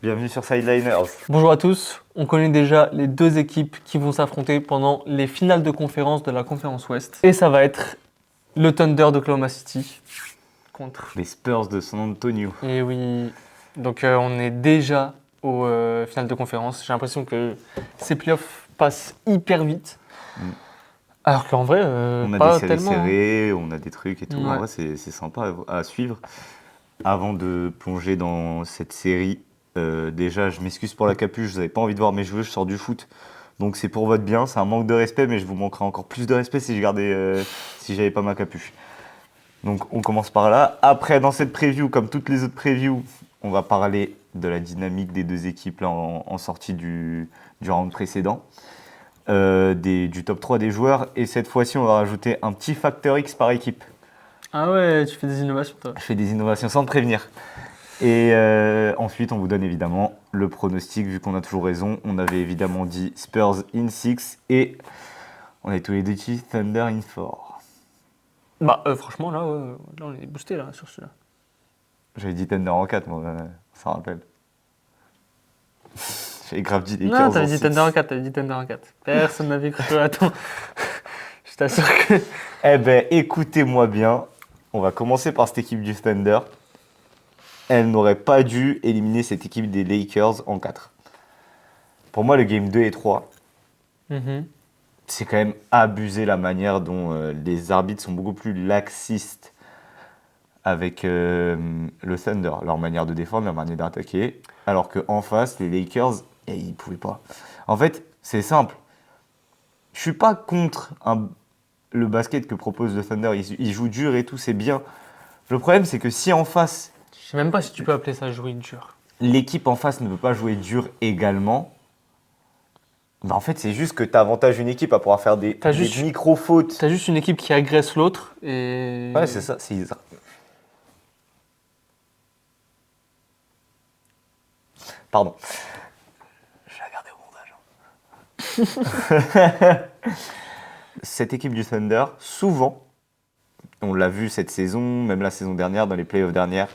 Bienvenue sur Sideliners. Bonjour à tous, on connaît déjà les deux équipes qui vont s'affronter pendant les finales de conférence de la conférence Ouest. Et ça va être le Thunder d'Oklahoma City contre... Les Spurs de San Antonio. Et oui, donc on est déjà aux finales de conférence. J'ai l'impression que ces playoffs passent hyper vite. Alors qu'en vrai, On a pas des séries tellement. serrées, on a des trucs et tout. Ouais. En vrai, c'est sympa à suivre. Avant de plonger dans cette série, déjà, je m'excuse pour la capuche, vous n'avez pas envie de voir mes cheveux, je sors du foot. Donc c'est pour votre bien, c'est un manque de respect, mais je vous manquerai encore plus de respect si j'avais pas ma capuche. Donc on commence par là. Après, dans cette preview, comme toutes les autres previews, on va parler de la dynamique des deux équipes là, en sortie du round précédent. Du top 3 des joueurs. Et cette fois-ci, on va rajouter un petit facteur X par équipe. Ah ouais, tu fais des innovations toi. Je fais des innovations sans te prévenir. Et ensuite, on vous donne évidemment le pronostic, vu qu'on a toujours raison. On avait évidemment dit Spurs in 6 et on est tous les deux dit Thunder in 4. Bah franchement là, là on est boosté là sur celui-là. J'avais dit Thunder en 4, moi, ça rappelle. J'avais grave dit les Non, 15 t'avais en dit 6. Thunder en 4, t'avais dit Thunder en 4. Personne n'avait cru. Attends, je t'assure que... Eh ben, écoutez-moi bien. On va commencer par cette équipe du Thunder. Elle n'aurait pas dû éliminer cette équipe des Lakers en 4. Pour moi, le game 2 et 3, c'est quand même abusé la manière dont les arbitres sont beaucoup plus laxistes avec le Thunder. Leur manière de défendre, leur manière d'attaquer. Alors qu'en face, les Lakers, ils ne pouvaient pas. En fait, c'est simple. Je suis pas contre le basket que propose le Thunder. Ils jouent dur et tout, c'est bien. Le problème, c'est que si en face, Je sais même pas si tu peux appeler ça jouer dur. l'équipe en face ne peut pas jouer dur également, bah en fait, c'est juste que tu avantages une équipe à pouvoir faire des micro-fautes. T'as juste une équipe qui agresse l'autre et... Ouais, c'est ça. Pardon. Je vais regarder au montage. Cette équipe du Thunder, souvent, on l'a vu cette saison, même la saison dernière, dans les playoffs dernières,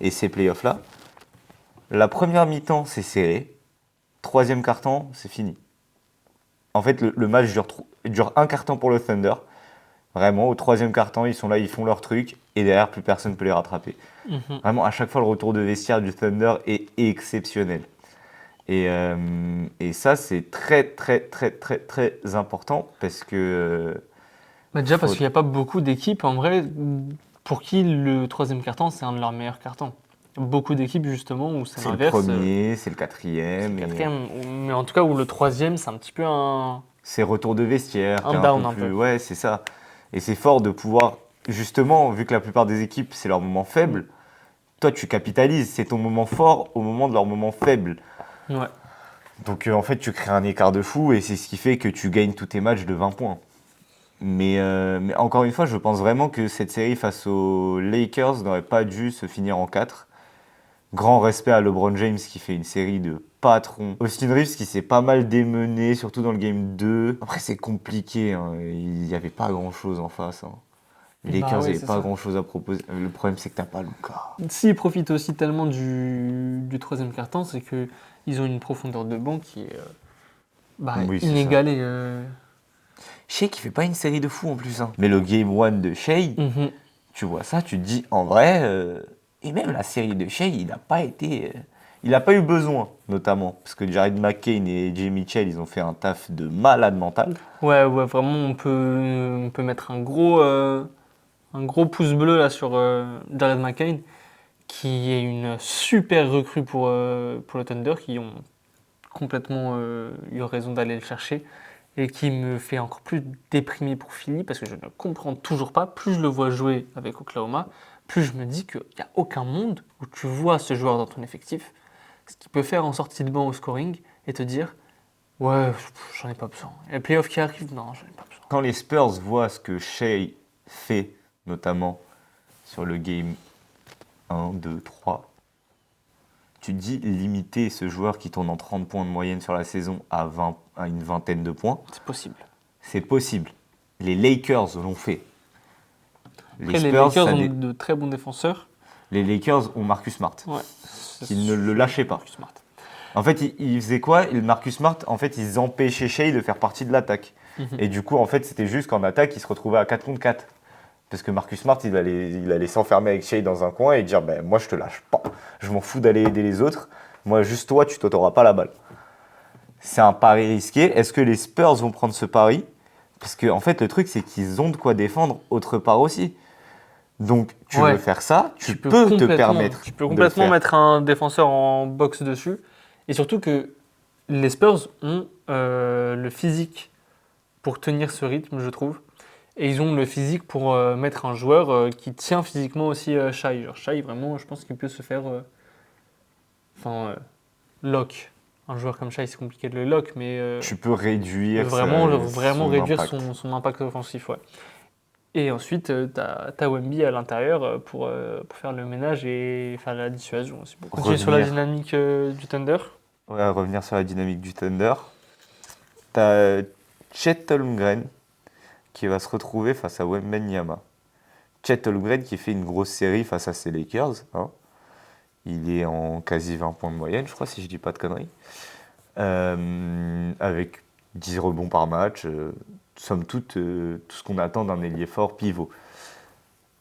et ces playoffs-là, la première mi-temps, c'est serré. Troisième quart-temps, c'est fini. En fait, le match dure un quart-temps pour le Thunder. Vraiment, au troisième quart-temps, ils sont là, ils font leur truc, et derrière, plus personne ne peut les rattraper. Vraiment, à chaque fois, le retour de vestiaire du Thunder est exceptionnel. Et ça, c'est très, très, très, très, très important, parce que... Bah déjà parce qu'il n'y a pas beaucoup d'équipes, en vrai, pour qui le troisième carton, c'est un de leurs meilleurs cartons. Beaucoup d'équipes, justement, où c'est c'est le l'inverse. premier, c'est le C'est quatrième. le quatrième, mais en tout cas, où le troisième, c'est un petit peu un... C'est retour de vestiaire. Un t'es down peu un plus... peu. Ouais, c'est ça. Et c'est fort de pouvoir, justement, vu que la plupart des équipes, c'est leur moment faible, toi, tu capitalises. C'est ton moment fort au moment de leur moment faible. Ouais. Donc, en fait, tu crées un écart de fou et c'est ce qui fait que tu gagnes tous tes matchs de 20 points. Mais encore une fois, je pense vraiment que cette série face aux Lakers n'aurait pas dû se finir en 4. Grand respect à LeBron James qui fait une série de patrons. Austin Reeves qui s'est pas mal démené, surtout dans le game 2. Après, c'est compliqué, hein. Il n'y avait pas grand-chose en face. Hein. Les Lakers ouais, n'avaient c'est pas ça. grand-chose à proposer. Le problème, c'est que t'as pas Luka. S'ils profitent aussi tellement du troisième carton, c'est qu'ils ont une profondeur de banc qui est Oui, c'est inégalée. Shea qui fait pas une série de fous en plus. Hein. Mais le game 1 de Shea, tu vois ça, tu te dis, en vrai... Et même la série de Shea, il n'a pas eu besoin, notamment. Parce que Jared McCain et Jay Mitchell, ils ont fait un taf de malade mental. Ouais, vraiment, on peut mettre un gros pouce bleu là sur Jared McCain, qui est une super recrue pour le Thunder, qui ont complètement eu raison d'aller le chercher, et qui me fait encore plus déprimer pour Philly, parce que je ne comprends toujours pas. Plus je le vois jouer avec Oklahoma, plus je me dis qu'il n'y a aucun monde où tu vois ce joueur dans ton effectif, ce qu'il peut faire en sortie de banc au scoring, et te dire « Ouais, j'en ai pas besoin. » Et les playoffs qui arrivent, non, j'en ai pas besoin. Quand les Spurs voient ce que Shea fait, notamment sur le game 1, 2, 3, tu te dis limiter ce joueur qui tourne en 30 points de moyenne sur la saison à une vingtaine de points. C'est possible. C'est possible. Les Lakers l'ont fait. Après, les Lakers ont de très bons défenseurs. Les Lakers ont Marcus Smart, Ouais. qui ne le lâchait pas. Marcus Smart. En fait, il faisait quoi? Marcus Smart, en fait, ils empêchaient Shai de faire partie de l'attaque. Et du coup, en fait, c'était juste qu'en attaque, il se retrouvait à 4 contre 4. Parce que Marcus Smart, il allait s'enfermer avec Shai dans un coin et dire moi, je te lâche pas. Je m'en fous d'aller aider les autres. Moi, juste toi, tu t'auras pas la balle. C'est un pari risqué. Est-ce que les Spurs vont prendre ce pari? Parce que, en fait, le truc, c'est qu'ils ont de quoi défendre autre part aussi. Donc, tu veux faire ça, tu peux te permettre. Tu peux complètement mettre un défenseur en box dessus. Et surtout que les Spurs ont le physique pour tenir ce rythme, je trouve. Et ils ont le physique pour mettre un joueur qui tient physiquement aussi Shai. Genre Shai, vraiment, je pense qu'il peut se faire lock. Un joueur comme Shai, c'est compliqué de le lock, mais tu peux réduire vraiment réduire son impact offensif. Ouais. Et ensuite, tu as Wemby à l'intérieur pour faire le ménage et faire la dissuasion aussi. Pour continuer sur la dynamique du Thunder. Ouais, revenir sur la dynamique du Thunder. Tu as Chet Holmgren qui va se retrouver face à Wembanyama. Chet Holmgren qui fait une grosse série face à ses Lakers. Hein. Il est en quasi 20 points de moyenne, je crois, si je dis pas de conneries. Avec 10 rebonds par match. Somme toute, tout ce qu'on attend d'un ailier fort pivot.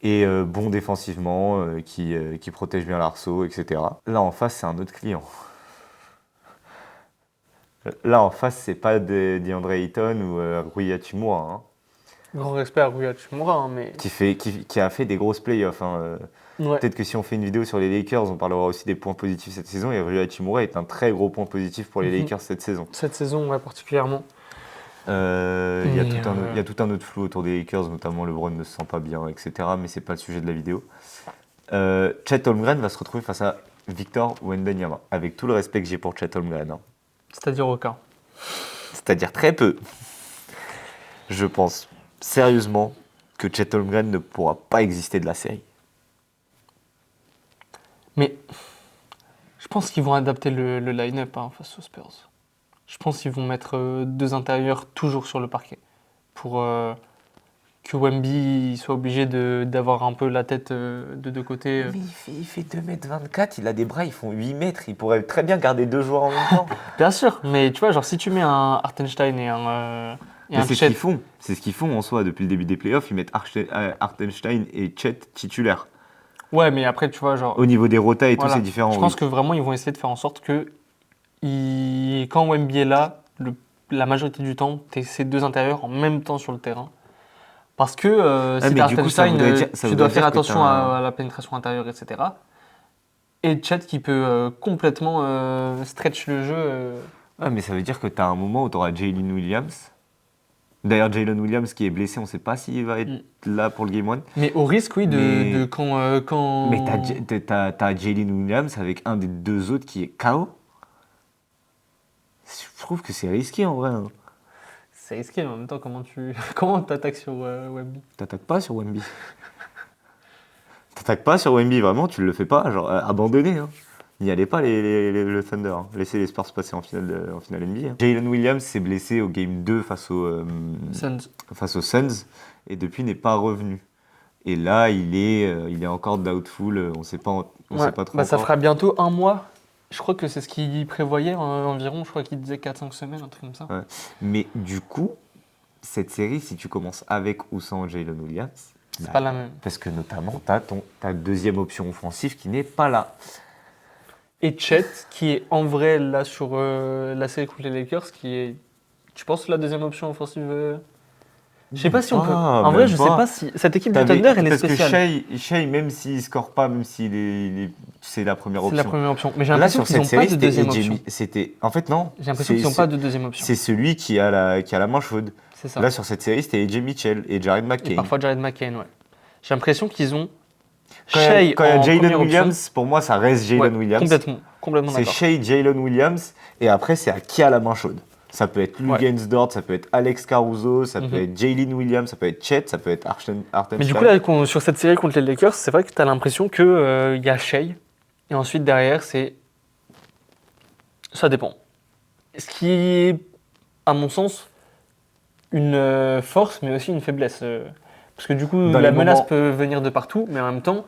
Et bon défensivement, qui protège bien l'arceau, etc. Là, en face, c'est un autre client. Là, en face, c'est pas DeAndre Ayton ou Rui Hachimura. Hein. Grand respect à Rui Hachimura, hein, mais... Qui a fait des grosses playoffs. Hein. Ouais. Peut-être que si on fait une vidéo sur les Lakers, on parlera aussi des points positifs cette saison. Et Rui Hachimura est un très gros point positif pour les Lakers cette saison. Cette saison, ouais, particulièrement. Il y a tout un autre flou autour des Lakers, notamment LeBron ne se sent pas bien, etc. Mais c'est pas le sujet de la vidéo. Chet Holmgren va se retrouver face à Victor Wembanyama. Avec tout le respect que j'ai pour Chet Holmgren. Hein. C'est-à-dire aucun. C'est-à-dire très peu. Je pense sérieusement que Chet Holmgren ne pourra pas exister de la série. Mais je pense qu'ils vont adapter le line-up face aux Spurs. Je pense qu'ils vont mettre 2 intérieurs toujours sur le parquet pour que Wemby soit obligé d'avoir un peu la tête de 2 côtés. Mais il fait 2m24, il a des bras, ils font 8 mètres, il pourrait très bien garder 2 joueurs en même temps. Bien sûr, mais tu vois, genre si tu mets un Hartenstein et un c'est ce qu'ils font. C'est ce qu'ils font en soi depuis le début des playoffs, ils mettent Hartenstein et Chet titulaires. Ouais, mais après, tu vois, genre... Au niveau des rotas et tout, c'est différent. Je pense que vraiment, ils vont essayer de faire en sorte que quand Wemby est là, la majorité du temps, tu es ces 2 intérieurs en même temps sur le terrain. Parce que si tu as Hartenstein, tu dois faire attention à la pénétration intérieure, etc. Et Chet qui peut complètement stretch le jeu. Ah, mais ça veut dire que tu as un moment où tu auras Jalen Williams. D'ailleurs, Jalen Williams qui est blessé, on ne sait pas s'il va être là pour le Game 1. Mais au risque, oui, de quand... Mais t'as Jalen Williams avec un des 2 autres qui est KO. Je trouve que c'est risqué en vrai. Hein. C'est risqué, mais en même temps, comment t'attaques sur Wemby? T'attaques pas sur Wemby. T'attaques pas sur Wemby, vraiment, tu le fais pas. Genre, abandonné. Hein. N'y allez pas le Thunder. Hein. Laissez les Spurs passer en finale NBA. Hein. Jalen Williams s'est blessé au Game 2 face aux Suns et depuis n'est pas revenu. Et là, il est encore doubtful. On sait pas trop. Ça fera bientôt 1 mois. Je crois que c'est ce qu'il prévoyait environ. Je crois qu'il disait 4-5 semaines, un truc comme ça. Ouais. Mais du coup, cette série, si tu commences avec ou sans Jalen Williams, c'est pas la même. Parce que notamment, tu as ta deuxième option offensive qui n'est pas là. Et Chet, qui est en vrai là sur la série contre les Lakers, qui est, tu penses, la deuxième option offensive Je sais pas si on peut. En vrai, je sais pas si cette équipe du Thunder, elle est spéciale. Parce que Shai, même s'il score pas, même s'il c'est la première option. C'est la première option. Mais j'ai l'impression qu'ils n'ont pas de deuxième option. En fait, non. J'ai l'impression qu'ils n'ont pas de deuxième option. C'est celui qui a la main chaude. C'est ça. Là, sur cette série, c'était AJ Mitchell et Jared McCain. Et parfois Jared McCain, ouais. J'ai l'impression qu'ils ont Quand il y a Jalen Williams, pour moi, ça reste Jalen Williams. Complètement d'accord. C'est Shai, Jalen Williams, et après, c'est à qui a la main chaude. Ça peut être Lugens Dort, ça peut être Alex Caruso, ça peut être Jalen Williams, ça peut être Chet, ça peut être Hartenstein. Mais du coup, là, sur cette série contre les Lakers, c'est vrai que tu as l'impression qu'il y a Shai, et ensuite derrière, ça dépend. Ce qui est, à mon sens, une force, mais aussi une faiblesse. Parce que du coup, la menace peut venir de partout, mais en même temps...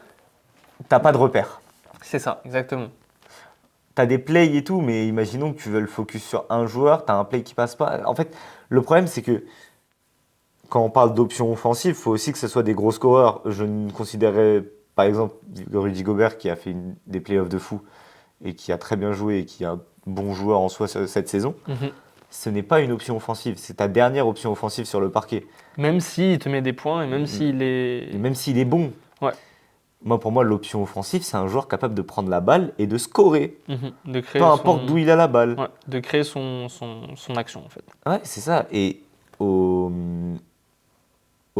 T'as pas de repère. C'est ça, exactement. t'as des plays et tout, mais imaginons que tu veux le focus sur un joueur, t'as un play qui passe pas. En fait, le problème, c'est que quand on parle d'options offensives, il faut aussi que ce soit des gros scoreurs. Je ne considérais, par exemple, Rudy Gobert qui a fait des playoffs de fou et qui a très bien joué et qui est un bon joueur en soi cette saison. Mhm. Ce n'est pas une option offensive, c'est ta dernière option offensive sur le parquet. Même s'il te met des points et même Mhm. s'il est. Et même s'il est bon. Ouais. Pour moi, l'option offensive, c'est un joueur capable de prendre la balle et de scorer. De créer Peu importe d'où il a la balle. Ouais, de créer son action en fait. Ouais, c'est ça. Et au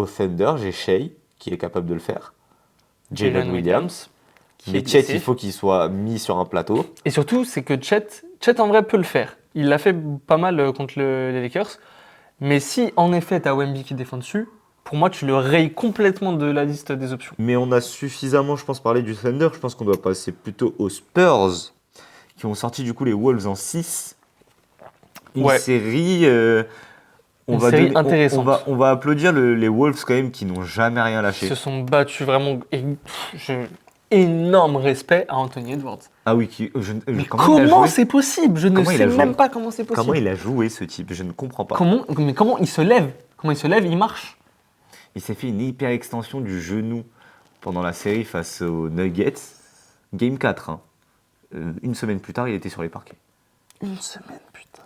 Thunder, j'ai Shea qui est capable de le faire. Jalen Williams. qui Mais est Chet, blessé. il faut qu'il soit mis sur un plateau. Et surtout, c'est que Chet en vrai peut le faire. Il l'a fait pas mal contre les Lakers. Mais si en effet tu as Wemby qui défend dessus, pour moi tu le rayes complètement de la liste des options. Mais on a suffisamment, je pense, parlé du Thunder. Je pense qu'on doit passer plutôt aux Spurs, qui ont sorti du coup les Wolves en 6. Une Ouais. série... Une série intéressante. On va applaudir les Wolves quand même, qui n'ont jamais rien Ils lâché. se sont battus vraiment. Énorme respect à Anthony Edwards. Ah oui, Mais comment il a comment joué c'est possible? Je ne Comment il a sais joué même pas comment c'est possible. Comment il a joué ce type? Je ne comprends pas. Mais comment il se lève? Comment il se lève? Il marche. Il s'est fait une hyper extension du genou pendant la série face aux Nuggets. Game 4. Hein. Une semaine plus tard, il était sur les parquets. Une semaine, putain.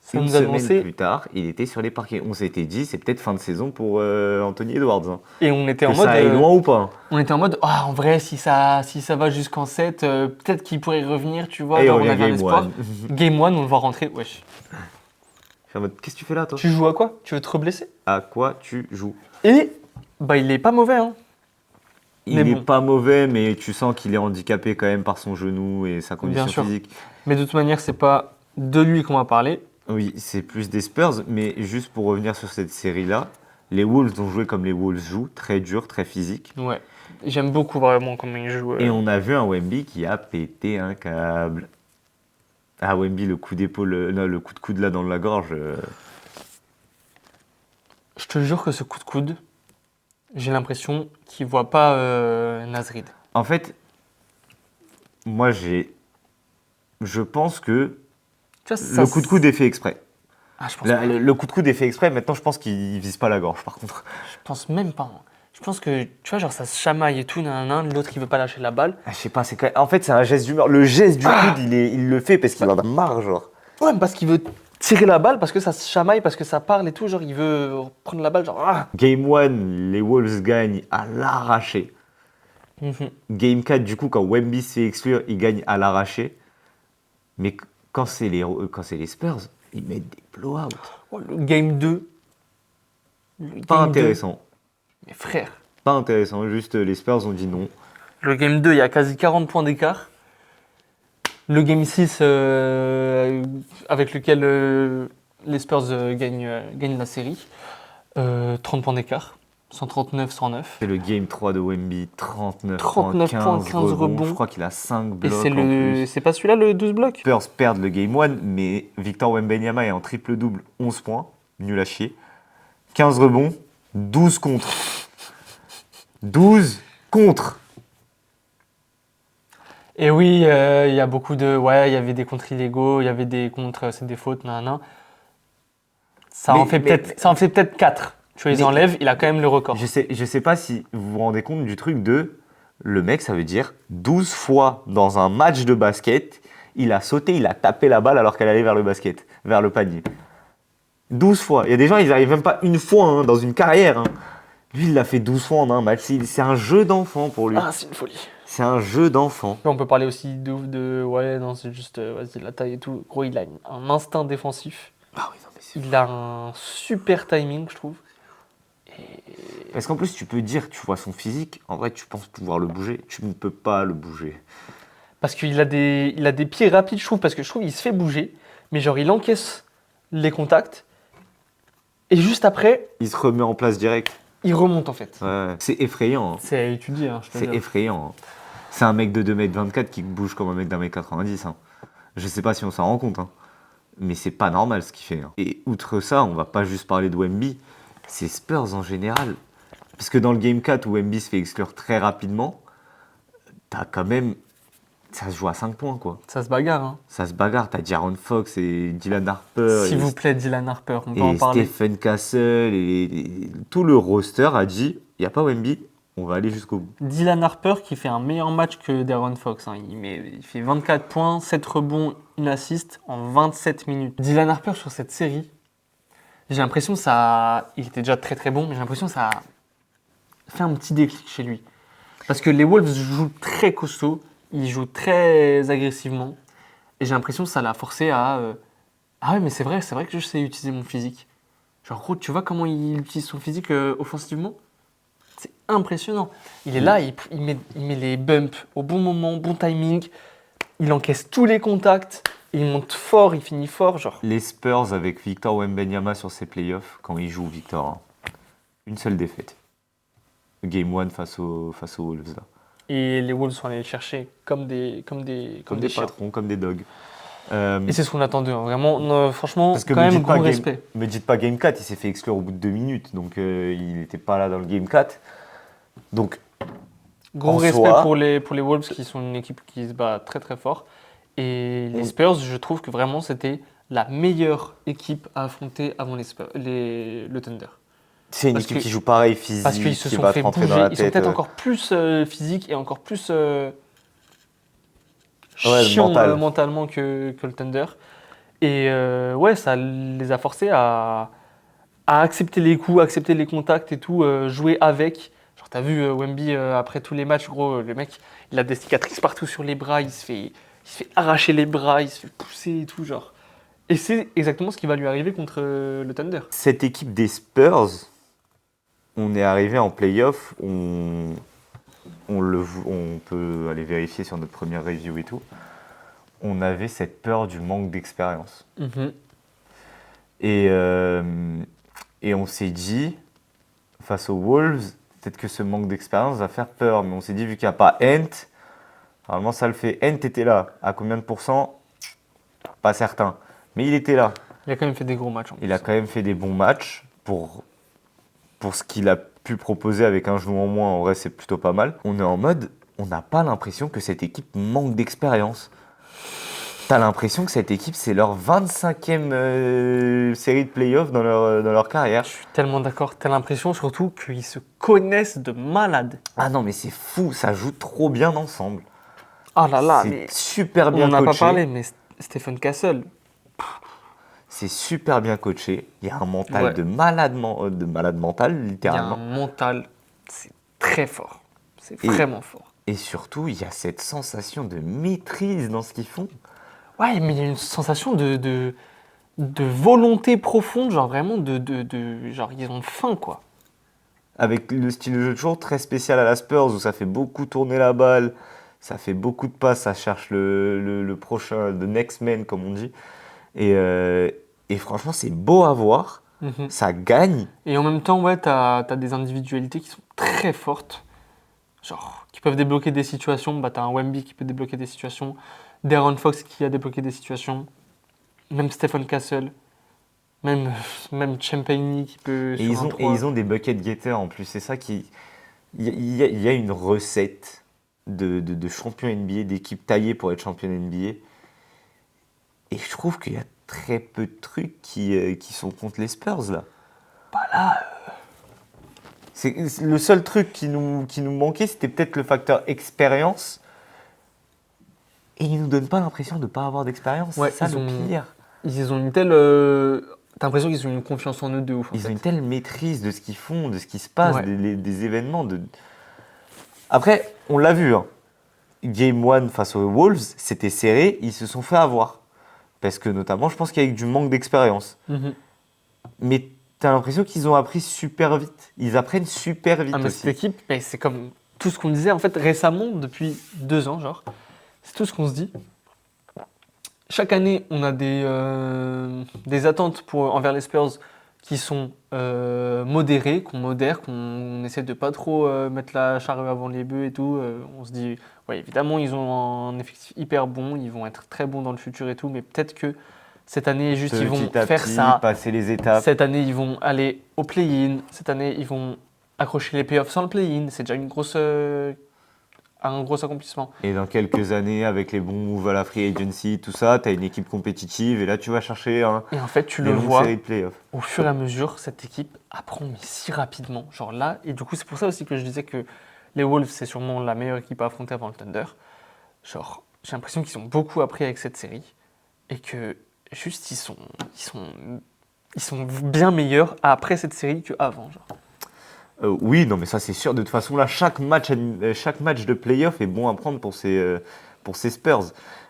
Ça Une nous a semaine annoncé. plus tard, il était sur les parquets. On s'était dit, c'est peut-être fin de saison pour Anthony Edwards. Hein. Et on était Que en mode. ça aille loin ou pas. On était en mode, en vrai, si ça va jusqu'en 7, peut-être qu'il pourrait revenir, tu vois. Et genre, on on est avait un game espoir. one. Game 1, on le voit rentrer. Wesh. Je suis en mode, qu'est-ce que tu fais là, toi? Tu joues à quoi? Tu veux te reblesser? À quoi tu joues? Et, il est pas mauvais, hein. Il Mais n'est bon. pas mauvais, mais tu sens qu'il est handicapé quand même par son genou et sa condition Bien sûr. physique. Mais de toute manière, c'est pas de lui qu'on va parler. Oui, c'est plus des Spurs, mais juste pour revenir sur cette série-là, les Wolves ont joué comme les Wolves jouent, très dur, très physique. Ouais. J'aime beaucoup vraiment comment il joue. Et on a vu un Wemby qui a pété un câble. Ah, Wemby, le coup d'épaule, non, le coup de coude là dans la gorge. Je te jure que ce coup de coude, j'ai l'impression qu'il voit pas Nasrid. En fait, moi je pense que Tu vois, ça, le coup de coude est fait exprès. Ah, je pense pas. Le coup de coude est fait exprès, maintenant je pense qu'il vise pas la gorge par contre. Je pense même pas. Hein. Je pense que, tu vois, genre ça se chamaille et tout, l'autre il veut pas lâcher la balle. Ah, je sais pas, en fait c'est un geste d'humeur. Le geste du coude, il le fait parce qu'il en a marre, genre. Ouais, mais parce qu'il veut tirer la balle, parce que ça se chamaille, parce que ça parle et tout, genre il veut prendre la balle, genre. Game 1, les Wolves gagnent à l'arraché. Mhm. Game 4, du coup, quand Wemby se fait exclure, ils gagnent à l'arraché. Mais quand c'est les Spurs, ils mettent des blowouts. Oh, le game 2. Le Pas game 2. intéressant. Mais frère, Pas intéressant, juste les Spurs ont dit non. le game 2, il y a quasi 40 points d'écart. Le game 6, avec lequel les Spurs gagnent la série, 30 points d'écart. 139, 109. C'est le Game 3 de Wemby, 39 39 points, points, 15 rebonds. Je crois qu'il a 5 Et blocs c'est en plus. c'est pas celui-là le 12 blocs? Spurs perdent le Game 1, mais Victor Wembanyama est en triple-double, 11 points, nul à chier. 15 rebonds, 12 contre. 12 contre. Et oui, il y a beaucoup de... Ouais, il y avait des contres illégaux, il y avait des contres, c'est des fautes, nan. Ça en fait peut-être 4. Tu les Mais- enlèves, il a quand même le record. Je sais pas si vous vous rendez compte du truc de... Le mec, ça veut dire 12 fois dans un match de basket, il a sauté, il a tapé la balle alors qu'elle allait vers le basket, vers le panier. 12 fois. Il y a des gens, ils n'arrivent même pas une fois hein, dans une carrière. Hein. Lui, il l'a fait 12 fois en un match. C'est un jeu d'enfant pour lui. Ah, c'est une folie. C'est un jeu d'enfant. On peut parler aussi ouais, non, c'est juste, vas-y, la taille et tout. Gros, il a un instinct défensif. Ah oui, non, mais c'est... Il a un super timing, je trouve. Parce qu'en plus, tu peux dire, tu vois son physique, en vrai, tu penses pouvoir le bouger. Tu ne peux pas le bouger. Parce qu'il a des pieds rapides, je trouve, parce que je trouve qu'il se fait bouger, mais genre il encaisse les contacts, et juste après, Il se remet en place direct. il remonte en fait. Ouais, c'est effrayant. Hein. C'est à étudier, je te C'est jure. effrayant. Hein. C'est un mec de 2m24 qui bouge comme un mec d'1m90. Hein. Je sais pas si on s'en rend compte. Hein. Mais c'est pas normal ce qu'il fait. Hein. Et outre ça, on va pas juste parler de Wemby, c'est Spurs en général. Parce que dans le Game 4 où Wemby se fait exclure très rapidement, t'as quand même ça se joue à 5 points, quoi. Ça se bagarre. Hein. Ça se bagarre. T'as Jaron Fox et Dylan Harper. S'il vous plaît, Dylan Harper, on peut et en parler. Stephen Castle. Tout le roster a dit, il n'y a pas Wemby, on va aller jusqu'au bout. Dylan Harper qui fait un meilleur match que De'Aaron Fox. Hein. Il fait 24 points, 7 rebonds, une assist en 27 minutes. Dylan Harper sur cette série, j'ai l'impression que ça... Il était déjà très très bon, mais j'ai l'impression que ça a fait un petit déclic chez lui. Parce que les Wolves jouent très costaud, ils jouent très agressivement. Et j'ai l'impression que ça l'a forcé à... Ah ouais, mais c'est vrai que je sais utiliser mon physique. Genre, gros, tu vois comment il utilise son physique offensivement ? C'est impressionnant. Il est là, il met les bumps au bon moment, bon timing. Il encaisse tous les contacts. Il monte fort, il finit fort. Genre. Les Spurs avec Victor Wembanyama sur ses playoffs, quand ils jouent Victor, hein, une seule défaite. Game 1 face aux Wolves. Là. Et les Wolves sont allés le chercher comme des chiens. patrons, comme des dogs. Et c'est ce qu'on attendait. Hein. Vraiment, franchement, Parce que quand même, gros respect. Me dites pas Game 4, il s'est fait exclure au bout de 2 minutes. Donc il n'était pas là dans le Game 4. Donc, gros respect pour les Wolves qui sont une équipe qui se bat très très fort. Et les Spurs, je trouve que vraiment c'était la meilleure équipe à affronter avant le Thunder. C'est une équipe qui joue pareil, physique, parce qu'ils se qui sont va fait rentrer bouger. dans la Ils tête. sont peut-être encore plus physiques et encore plus Ouais, chiants mental. mentalement que le Thunder. Et ouais, ça les a forcés à accepter les coups, accepter les contacts et tout, jouer avec. Genre, t'as vu Wemby après tous les matchs, gros, le mec, il a des cicatrices partout sur les bras, il se fait arracher les bras, il se fait pousser et tout, genre. Et c'est exactement ce qui va lui arriver contre le Thunder. Cette équipe des Spurs, on est arrivé en playoff, on peut aller vérifier sur notre première review et tout. On avait cette peur du manque d'expérience. Mm-hmm. Et on s'est dit, face aux Wolves, peut-être que ce manque d'expérience va faire peur. Mais on s'est dit, vu qu'il n'y a pas Ant, normalement ça le fait. Ant était là. À combien de pourcents ? Pas certain. Mais il était là. Il a quand même fait des gros matchs. Il a quand même fait des bons matchs pour ce qu'il a pu proposer avec un genou en moins. En vrai, c'est plutôt pas mal. On est en mode, on n'a pas l'impression que cette équipe manque d'expérience. T'as l'impression que cette équipe, c'est leur 25e série de playoffs dans leur carrière. Je suis tellement d'accord. T'as l'impression surtout qu'ils se connaissent de malade. Ah non, mais c'est fou, ça joue trop bien ensemble. Ah là là, C'est mais super bien on coaché. n'en a pas parlé, mais Stephen Castle. C'est super bien coaché. Il y a un mental Ouais. de malade mental, Il y a littéralement. un mental, c'est très fort. C'est vraiment fort. Et surtout, il y a cette sensation de maîtrise dans ce qu'ils font. Ouais, mais il y a une sensation de volonté profonde, genre vraiment genre ils ont faim, quoi. Avec le style de jeu toujours très spécial à la Spurs, où ça fait beaucoup tourner la balle, ça fait beaucoup de passes, ça cherche le prochain, the next man, comme on dit. Et franchement, c'est beau à voir, Mhm. ça gagne. Et en même temps, ouais, t'as des individualités qui sont très fortes, genre qui peuvent débloquer des situations. Bah, t'as un Wemby qui peut débloquer des situations, De'Aaron Fox qui a débloqué des situations, même Stephen Castle, même Champagny qui peut Et ils ont des bucket getters en plus, c'est ça qui... Il y a une recette de champion NBA, d'équipe taillée pour être champion NBA. Et je trouve qu'il y a très peu de trucs qui sont contre les Spurs, là. Bah là, C'est le seul truc qui nous manquait, c'était peut-être le facteur expérience. Et ils nous donnent pas l'impression de ne pas avoir d'expérience. Ouais, c'est ça le pire. ils ont une telle... T'as l'impression qu'ils ont une confiance en eux de ouf. Ils ont une telle maîtrise de ce qu'ils font, de ce qui se passe, Ouais. des événements. Après, on l'a vu. Hein. Game 1 face aux Wolves, c'était serré, ils se sont fait avoir. Parce que notamment, je pense qu'il y a eu du manque d'expérience. Mhm. Mais tu as l'impression qu'ils ont appris super vite. Ils apprennent super vite Ah, mais aussi. cette équipe, mais c'est comme tout ce qu'on disait en fait récemment, depuis 2 ans, genre. C'est tout ce qu'on se dit. Chaque année, on a des attentes envers les Spurs qui sont modérées, qu'on modère, qu'on essaie de pas trop mettre la charrue avant les bœufs et tout. On se dit, ouais, évidemment, ils ont un effectif hyper bon, ils vont être très bons dans le futur et tout, mais peut-être que cette année, juste, ils vont Petit à faire petit, ça. passer les étapes. Cette année, ils vont aller au play-in. Cette année, ils vont accrocher les playoffs sans le play-in. C'est déjà une grosse un gros accomplissement. Et dans quelques années, avec les bons moves à la free agency, tout ça, tu as une équipe compétitive et là, tu vas chercher Et en fait, tu des le longues vois, séries de playoffs. au fur et à mesure, cette équipe apprend mais si rapidement. Genre là, et du coup, c'est pour ça aussi que je disais que les Wolves, c'est sûrement la meilleure équipe à affronter avant le Thunder. Genre, j'ai l'impression qu'ils ont beaucoup appris avec cette série et que juste ils sont bien meilleurs après cette série qu'avant. Oui, non, mais ça, c'est sûr. De toute façon, là, chaque match de playoff est bon à prendre pour ces Spurs.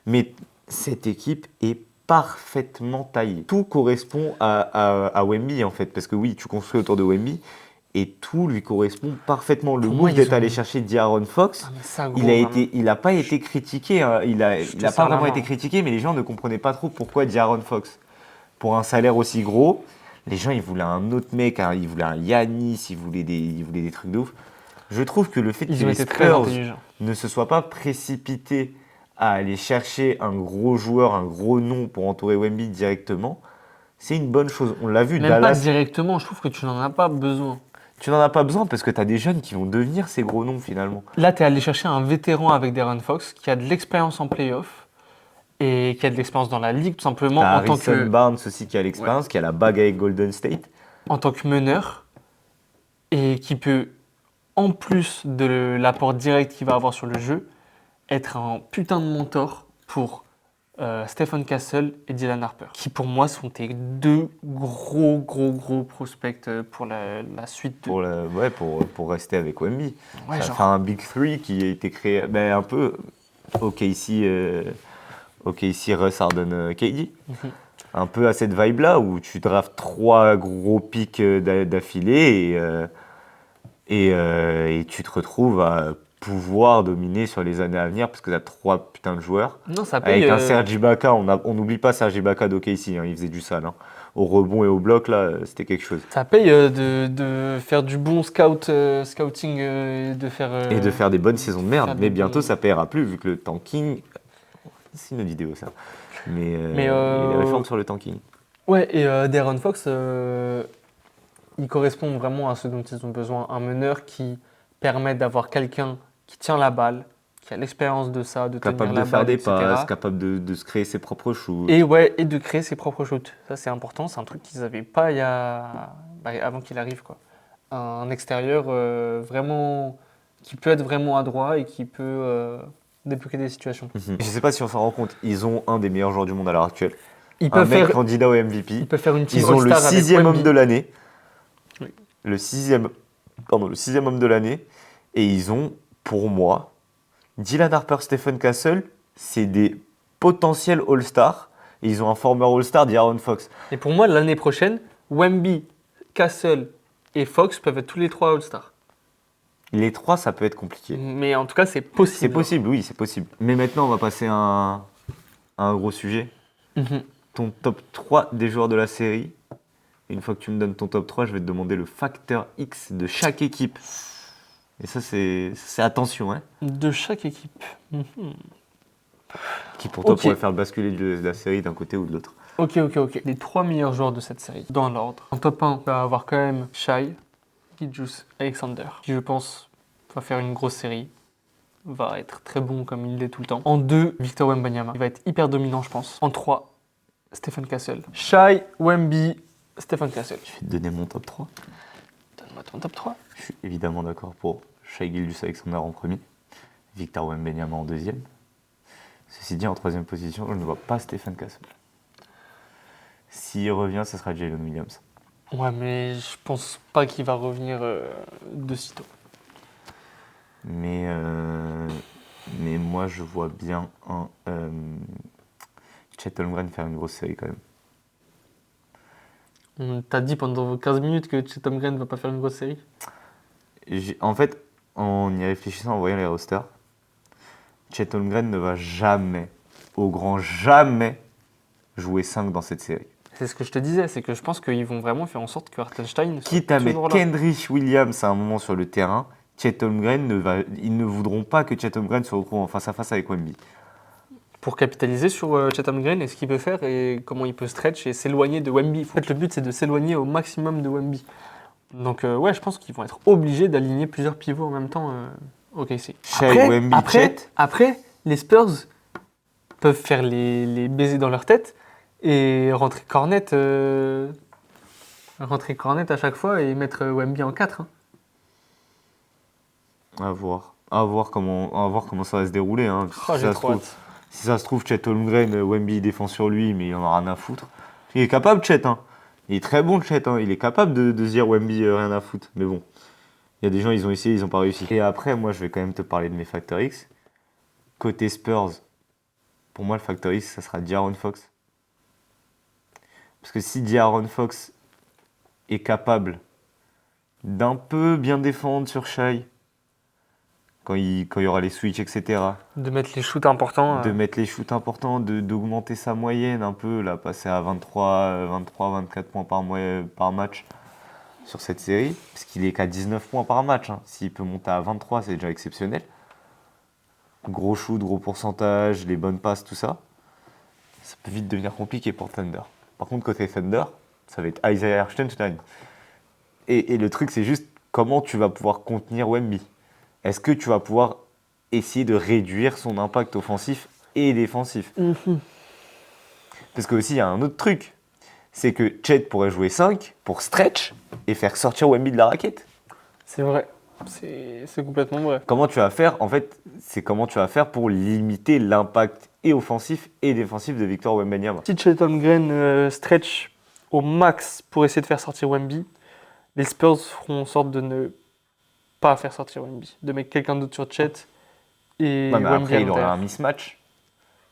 Mais cette équipe est parfaitement taillée. Tout correspond à Wemby, en fait. Parce que oui, tu construis autour de Wemby et tout lui correspond parfaitement. Le Pour moi, move ils d'être ont- allé chercher D'Aaron Fox, Ah, mais ça, gros, il n'a pas été critiqué. Hein. Il Je n'a te pas serre la vraiment main, été hein. critiqué, mais les gens ne comprenaient pas trop pourquoi D'Aaron Fox. Pour un salaire aussi gros, les gens, ils voulaient un autre mec, hein, ils voulaient un Yanis, ils voulaient des trucs de ouf. Je trouve que le fait Ils que ont les été très Spurs intelligents. ne se soient pas précipités à aller chercher un gros joueur, un gros nom pour entourer Wemby directement, c'est une bonne chose. On l'a vu, Même pas Dallas, directement, je trouve que tu n'en as pas besoin. tu n'en as pas besoin parce que tu as des jeunes qui vont devenir ces gros noms finalement. Là, tu es allé chercher un vétéran avec Darren Fox qui a de l'expérience en playoff et qui a de l'expérience dans la ligue, tout simplement Tu as en tant Harrison que, Barnes aussi qui a l'expérience, qui a la bague avec Golden State. en tant que meneur et qui peut, en plus de l'apport direct qu'il va avoir sur le jeu, être un putain de mentor pour Stephen Castle et Dylan Harper, qui pour moi sont tes deux gros prospects pour la suite de... Pour rester avec Wemby. Ouais, Ça genre, fait un Big Three qui a été créé un peu OKC, Russ, Harden, KD. Mhm. Un peu à cette vibe-là où tu draftes 3 gros pics d'affilée et tu te retrouves à pouvoir dominer sur les années à venir parce que tu as 3 putains de joueurs. Non, ça paye. Avec un Serge Ibaka, on n'oublie pas Serge Ibaka d'OKC, hein, il faisait du sale. Hein. Au rebond et au bloc, là, c'était quelque chose. Ça paye de faire du bon scouting et de faire. Et de faire des bonnes saisons de merde, faire mais des bientôt bons- ça paiera plus vu que le tanking. C'est une vidéo ça. Mais, Mais, il y a des réformes sur le tanking. Ouais, et Darren Fox, il correspond vraiment à ce dont ils ont besoin. Un meneur qui permet d'avoir quelqu'un qui tient la balle, qui a l'expérience de ça, de tenir Capable la de faire balle, des etc. passes, capable de se créer ses propres shoots. Et ouais, et de créer ses propres shoots. Ça, c'est important. C'est un truc qu'ils n'avaient pas avant qu'il arrive, quoi. Un extérieur vraiment qui peut être vraiment adroit et qui peut débloquer des situations. Mhm. Je sais pas si on s'en rend compte, ils ont un des meilleurs joueurs du monde à l'heure actuelle. Ils Un peuvent mec faire, candidat au ils MVP. peuvent faire une team Ils ont le All-Star avec 6e homme Wemby. de l'année. Oui. Le 6e homme de l'année. Et ils ont, pour moi, Dylan Harper, Stephen Castle, c'est des potentiels All-Stars. Et ils ont un former All-Star, D'Aaron Fox. Et pour moi, l'année prochaine, Wemby, Castle et Fox peuvent être tous les trois All-Stars. Les 3, ça peut être compliqué. Mais en tout cas, c'est possible. C'est possible, oui, c'est possible. Mais maintenant, on va passer à un gros sujet. Mhm. Ton top 3 des joueurs de la série. Une fois que tu me donnes ton top 3, je vais te demander le facteur X de chaque équipe. Et ça, c'est attention, hein. De chaque équipe. Mhm. Qui pour toi Ok. pourrait faire basculer de la série d'un côté ou de l'autre. Ok. Les 3 meilleurs joueurs de cette série, dans l'ordre. En top 1, on va avoir quand même Shai, Gilgeous Alexander, qui je pense va faire une grosse série, va être très bon comme il l'est tout le temps. En 2, Victor Wembanyama, il va être hyper dominant je pense. En 3, Stephen Castle. Shai, Wemby, Stephen Castle. Je vais te donner mon top 3. Donne-moi ton top 3. Je suis évidemment d'accord pour Shai Gilgeous-Alexander en premier, Victor Wembanyama en deuxième. Ceci dit, en troisième position, je ne vois pas Stephen Castle. S'il revient, ce sera Jalen Williams. Ouais, mais je pense pas qu'il va revenir de sitôt. Mais moi, je vois bien un Chet Holmgren faire une grosse série quand même. On t'a dit pendant 15 minutes que Chet Holmgren va pas faire une grosse série. En fait, en y réfléchissant, en voyant les rosters, Chet Holmgren ne va jamais, au grand jamais, jouer 5 dans cette série. C'est ce que je te disais, c'est que je pense qu'ils vont vraiment faire en sorte que Hartenstein soit Quitte à mettre toujours là. Kendrick Williams à un moment sur le terrain, Chet Holmgren ils ne voudront pas que Chet Holmgren se retrouve en face à face avec Wemby. Pour capitaliser sur Chet Holmgren et ce qu'il peut faire et comment il peut stretch et s'éloigner de Wemby. En fait, le but, c'est de s'éloigner au maximum de Wemby. Donc ouais, je pense qu'ils vont être obligés d'aligner plusieurs pivots en même temps Ok, c'est. Shai, Wemby, Chet. Après, les Spurs peuvent faire les baisers dans leur tête et rentrer Cornet à chaque fois et mettre Wemby en 4. Hein. À voir. À voir comment ça va se dérouler. Hein. Oh, j'ai ça se trop trouve, hâte. si ça se trouve, Chet Holmgren, Wemby défend sur lui, mais il en a rien à foutre. Il est capable, Chet. Hein. Il est très bon, Chet. Hein. Il est capable de se dire Wemby, rien à foutre. Mais bon, il y a des gens, ils ont essayé, ils n'ont pas réussi. Et après, moi, je vais quand même te parler de mes Factor X. Côté Spurs, pour moi, le Factor X, ça sera De'Aaron Fox. Parce que si De'Aaron Fox est capable d'un peu bien défendre sur Shai, quand il y aura les switches, etc., De mettre les shoots importants. de mettre les shoots importants, d'augmenter sa moyenne un peu, là, passer à 24 points par match sur cette série, parce qu'il est qu'à 19 points par match. Hein. S'il peut monter à 23, c'est déjà exceptionnel. Gros shoot, gros pourcentage, les bonnes passes, tout ça. Ça peut vite devenir compliqué pour Thunder. Par contre, côté Thunder, ça va être Isaiah Hartenstein. Et le truc, c'est juste comment tu vas pouvoir contenir Wemby. Est-ce que tu vas pouvoir essayer de réduire son impact offensif et défensif? Parce que aussi, il y a un autre truc. C'est que Chet pourrait jouer 5 pour stretch et faire sortir Wemby de la raquette. C'est vrai. C'est complètement vrai. Comment tu vas faire? En fait, c'est comment tu vas faire pour limiter l'impact et offensif et défensif de Victor Wembanyama. Si Chet Holmgren stretch au max pour essayer de faire sortir Wemby, les Spurs feront en sorte de ne pas faire sortir Wemby, de mettre quelqu'un d'autre sur Chet et Ouais, mais Wemby après, à il aura un l'intérieur. mismatch.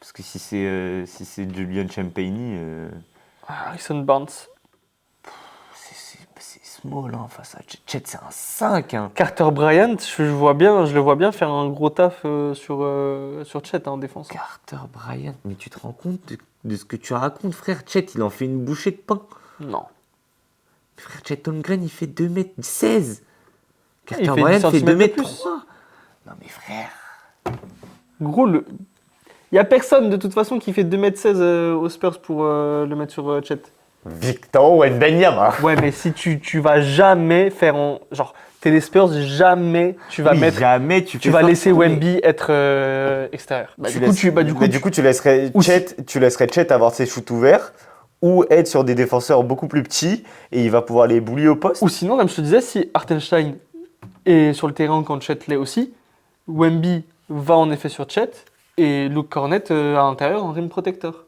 Parce que si c'est Julian Champagny, Harrison Barnes. c'est small hein, face à Chet. Chet, c'est un 5. Hein. Carter Bryant, je le vois bien faire un gros taf sur Chet en défense. Carter Bryant, mais tu te rends compte de ce que tu racontes, frère? Chet, il en fait une bouchée de pain. Non. Frère, Chet Holmgren, il fait 2m16. Carter Il fait Bryant 10 fait centimètres de 2m3. Non mais frère. Gros, il n'y a personne de toute façon qui fait 2m16 aux Spurs pour le mettre sur Chet. Victor Wembanyama. Ouais, mais si tu vas jamais faire genre, t'es les Spurs, jamais tu vas Oui, mettre. jamais Tu vas laisser Wemby être extérieur. Du coup, tu laisserais Ou Chet avoir ses shoots ouverts ou être sur des défenseurs beaucoup plus petits et il va pouvoir les bully au poste. Ou sinon, comme je te disais, si Hartenstein est sur le terrain quand Chet l'est aussi, Wemby va en effet sur Chet et Luke Cornet à l'intérieur en rim protector.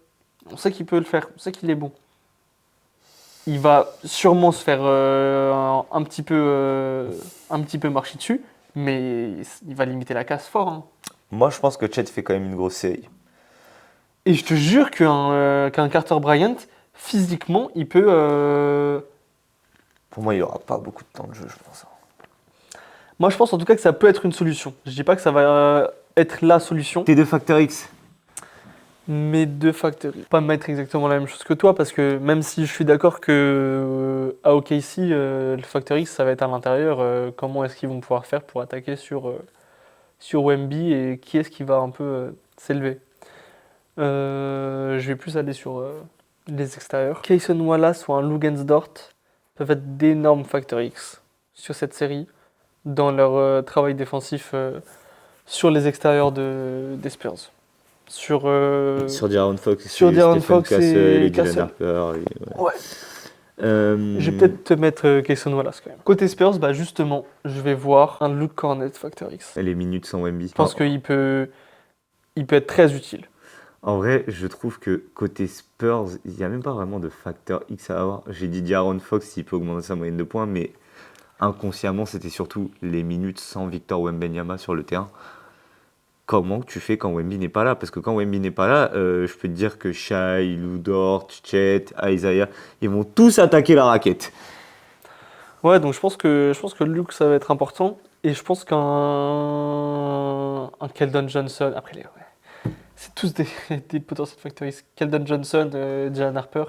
On sait qu'il peut le faire, on sait qu'il est bon. Il va sûrement se faire un petit peu marcher dessus, mais il va limiter la casse fort. Hein. Moi, je pense que Chet fait quand même une grosse série. Et je te jure qu'un Carter Bryant, physiquement, il peut. Pour moi, il n'aura pas beaucoup de temps de jeu, je pense. Moi, je pense en tout cas que ça peut être une solution. Je dis pas que ça va être la solution. T2 Factor X. Mes deux facteurs. Pas mettre exactement la même chose que toi, parce que même si je suis d'accord que à OKC, le facteur X, ça va être à l'intérieur, comment est-ce qu'ils vont pouvoir faire pour attaquer sur Wemby et qui est-ce qui va un peu s'élever. Je vais plus aller sur les extérieurs. Kayson Wallace ou un Lugensdort peuvent être d'énormes facteurs X sur cette série dans leur travail défensif sur les extérieurs des Spurs. Sur De'Aaron Fox, sur De'Aaron Stephen Fox Castle et et Dylan Castle. Harper. Ouais. Je vais peut-être te mettre Kayson Wallace quand même. Côté Spurs, bah justement, je vais voir un Luke Cornet Factor X. Les minutes sans Wemby. Je pense qu'il peut être très utile. En vrai, je trouve que côté Spurs, il n'y a même pas vraiment de facteur X à avoir. J'ai dit De'Aaron Fox, s'il peut augmenter sa moyenne de points, mais inconsciemment, c'était surtout les minutes sans Victor Wembanyama sur le terrain. Comment tu fais quand Wemby n'est pas là? Parce que quand Wemby n'est pas là, je peux te dire que Shai, Lou Dort, Chet, Isaiah, ils vont tous attaquer la raquette. Ouais, donc je pense que Luke, ça va être important. Et je pense qu'un Keldon Johnson, après ouais, c'est tous des potentiels Factor X. Keldon Johnson, Jalen Harper.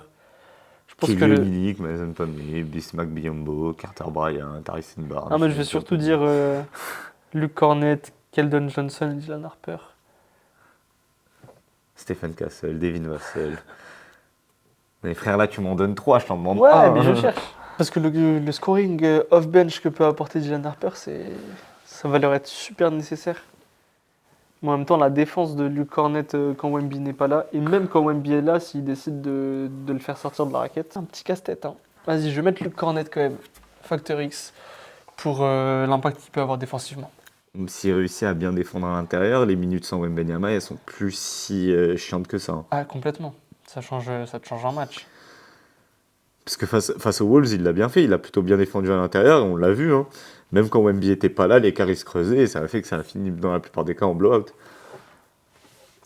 Je pense que Kelly Olynyk, Mason Plumlee, Bismack Biyombo, Carter Bryant, Harrison Barnes. Ah, mais je vais surtout dire Luke Cornet, Keldon Johnson et Jalen Harper. Stephen Castle, Devin Vassell. Mais frère, là, tu m'en donnes 3, je t'en demande Ouais, un. mais je cherche. Parce que le scoring off-bench que peut apporter Jalen Harper, c'est Ça va leur être super nécessaire. Mais en même temps, la défense de Luke Cornet quand Wemby n'est pas là, et même quand Wemby est là, s'il décide de le faire sortir de la raquette, c'est un petit casse-tête. Hein. Vas-y, je vais mettre Luke Cornet quand même, facteur X, pour l'impact qu'il peut avoir défensivement. S'il réussit à bien défendre à l'intérieur, les minutes sans Wembanyama, elles sont plus si chiantes que ça. Hein. Ah, complètement. Ça te change un match. Parce que face aux Wolves, il l'a bien fait, il a plutôt bien défendu à l'intérieur, on l'a vu. Hein. Même quand Wemby était pas là, l'écart il se creusait et ça a fait que ça a fini dans la plupart des cas en blowout.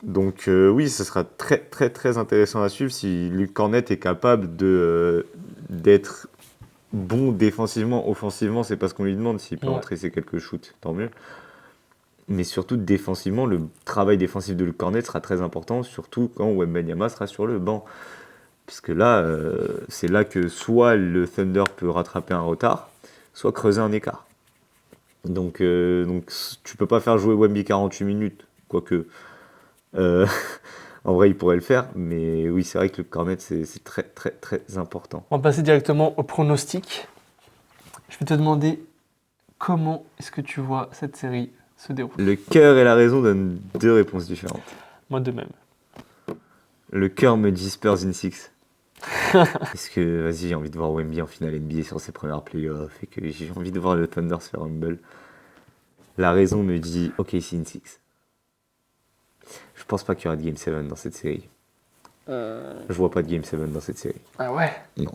Donc oui, ce sera très très très intéressant à suivre si Luke Cornet est capable d'être bon défensivement, offensivement, c'est pas ce qu'on lui demande. S'il peut entrer ses quelques shoots, tant mieux. Mais surtout défensivement, le travail défensif de Luke Cornet sera très important, surtout quand Wembanyama sera sur le banc. Puisque là, c'est là que soit le Thunder peut rattraper un retard, soit creuser un écart. Donc tu peux pas faire jouer Wemby 48 minutes, quoique en vrai il pourrait le faire, mais oui c'est vrai que le Cornet c'est très très très important. On va passer directement au pronostic. Je vais te demander comment est-ce que tu vois cette série se dérouler. Le cœur et la raison donnent deux réponses différentes. Moi de même. Le cœur me dit Spurs in 6. Parce que, vas-y, j'ai envie de voir Wemby en finale NBA sur ses premières playoffs et que j'ai envie de voir le Thunder se faire humble. La raison me dit OKC in 6. Je pense pas qu'il y aura de Game 7 dans cette série. Je vois pas de Game 7 dans cette série. Ah ouais? Non.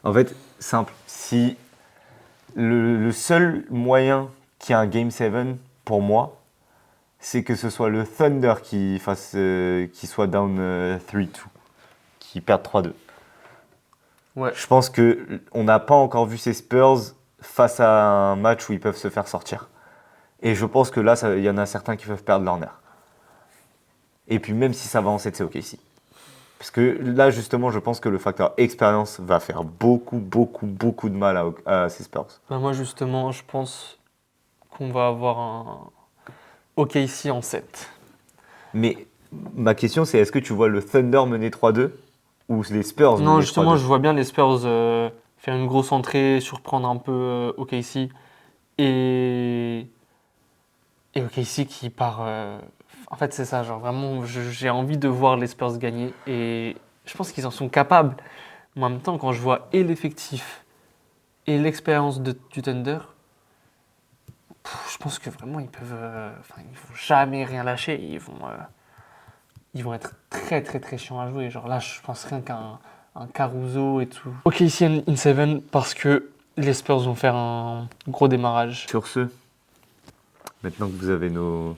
En fait, simple. Si le seul moyen qu'il y ait un Game 7, pour moi, c'est que ce soit le Thunder qui soit down 3-2, qui perde 3-2. Ouais. Je pense qu'on n'a pas encore vu ces Spurs face à un match où ils peuvent se faire sortir. Et je pense que là, il y en a certains qui peuvent perdre leur nerf. Et puis même si ça va en 7, c'est OKC. Parce que là, justement, je pense que le facteur expérience va faire beaucoup de mal à ces Spurs. Ben moi, justement, je pense qu'on va avoir un OKC en 7. Mais ma question, c'est est-ce que tu vois le Thunder mener 3-2 ou les Spurs mener 3-2 ? Non, justement, je vois bien les Spurs faire une grosse entrée, surprendre un peu OKC. Et OKC qui part... En fait, c'est ça, genre vraiment, j'ai envie de voir les Spurs gagner. Et je pense qu'ils en sont capables. Mais en même temps, quand je vois et l'effectif et l'expérience du Thunder, je pense que vraiment, ils vont jamais rien lâcher. Ils vont être très, très, très chiants à jouer. Genre là, je pense rien qu'un Caruso et tout. OKC in 7 parce que les Spurs vont faire un gros démarrage. Sur ce, maintenant que vous avez nos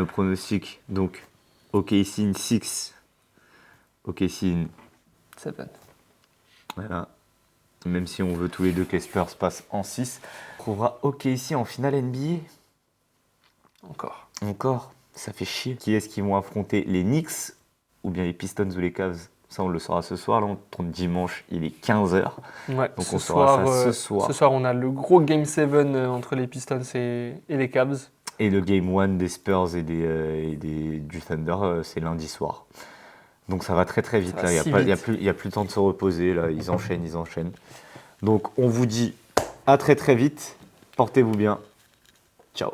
pronostics, donc OKC in 6, OKC in 7. Voilà. Même si on veut tous les deux que les Spurs passent en 6, on trouvera OKC en finale NBA. Encore. Ça fait chier. Qui est-ce qui vont affronter les Knicks ou bien les Pistons ou les Cavs? Ça, on le saura ce soir. Là, on tourne dimanche, il est 15h. Ouais, donc on saura ça ce soir. Ce soir, on a le gros Game 7 entre les Pistons et les Cavs. Et le Game 1 des Spurs et du Thunder, c'est lundi soir. Donc ça va très très vite. Là, il n'y a plus le temps de se reposer. Là, ils enchaînent. Donc on vous dit à très très vite. Portez-vous bien. Ciao.